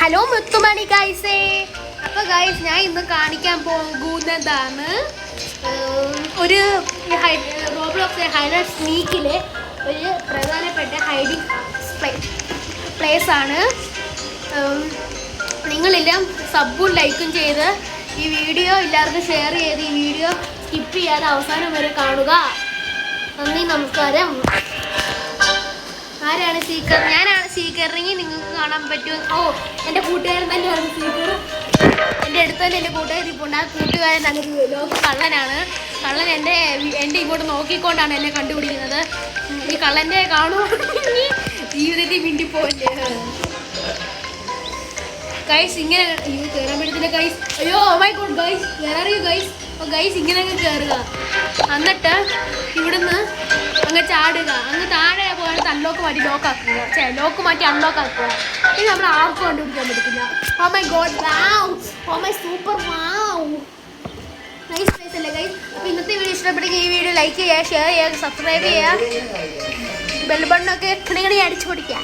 Hello മുത്തുമണി ഗൈസേ. അപ്പോൾ guys ഞാൻ ഇന്ന് കാണിക്കാൻ പോകുന്നതാണ് ഒരു റോബ്ലോക്സ് ഹൈലൈറ്റ് സ്നീക്കിലെ ഒരു പ്രധാനപ്പെട്ട ഹൈഡിങ് പ്ലേസ് ആണ്. നിങ്ങളെല്ലാം സബും ലൈക്കും ചെയ്ത് ഈ വീഡിയോ എല്ലാവർക്കും ഷെയർ ചെയ്ത് ഈ വീഡിയോ സ്കിപ്പ് ചെയ്യാതെ അവസാനം വരെ കാണുക. നന്ദി, നമസ്കാരം. ആരാണ് സീക്കർ? ഞാനാണ് സീക്കറിനെങ്കിൽ നിങ്ങൾക്ക് കാണാൻ പറ്റും. എൻ്റെ കൂട്ടുകാരൻ തന്നെയാണ് സീക്കർ. എൻ്റെ അടുത്ത് തന്നെ എൻ്റെ കൂട്ടുകാർ ഇപ്പോൾ ഉണ്ട്. ആ കൂട്ടുകാരൻ നല്ലൊരു ലോക കള്ളനാണ്. കള്ളൻ എൻ്റെ ഇങ്ങോട്ട് നോക്കിക്കൊണ്ടാണ് എന്നെ കണ്ടുപിടിക്കുന്നത്. ഈ കള്ളൻ്റെ കാണുവാണെങ്കിൽ ജീവിതത്തിൽ മിണ്ടിപ്പോയില്ലേ ഗൈസ്. ഇങ്ങനെ കയറാൻ പറ്റത്തില്ല ഗൈസ്. അയ്യോ മൈ ഗോഡ് ഗൈസ്, കയറിയോ ഗൈസ്? അപ്പോൾ ഗൈസ് ഇങ്ങനെ അങ്ങ് കയറുക, എന്നിട്ട് ഇവിടുന്ന് അങ്ങ് ചാടുക, അങ്ങ് താഴെ പോയിട്ട് അൺലോക്ക് മാറ്റി ലോക്കാക്കുക, ലോക്ക് മാറ്റി അൺലോക്ക് ആക്കുക. ഇത് നമ്മൾ ആർക്കും കണ്ടുപിടിക്കാൻ പറ്റത്തില്ല. Oh my god, wow, oh my super, wow, nice place അല്ലേ ഗൈസ്? അപ്പോൾ ഇന്നത്തെ വീഡിയോ ഇഷ്ടപ്പെട്ടെങ്കിൽ ഈ വീഡിയോ ലൈക്ക് ചെയ്യുക, ഷെയർ ചെയ്യുക, സബ്സ്ക്രൈബ് ചെയ്യുക, ബെൽ ബട്ടണൊക്കെ കിണി അടിച്ചു പൊടിക്കുക.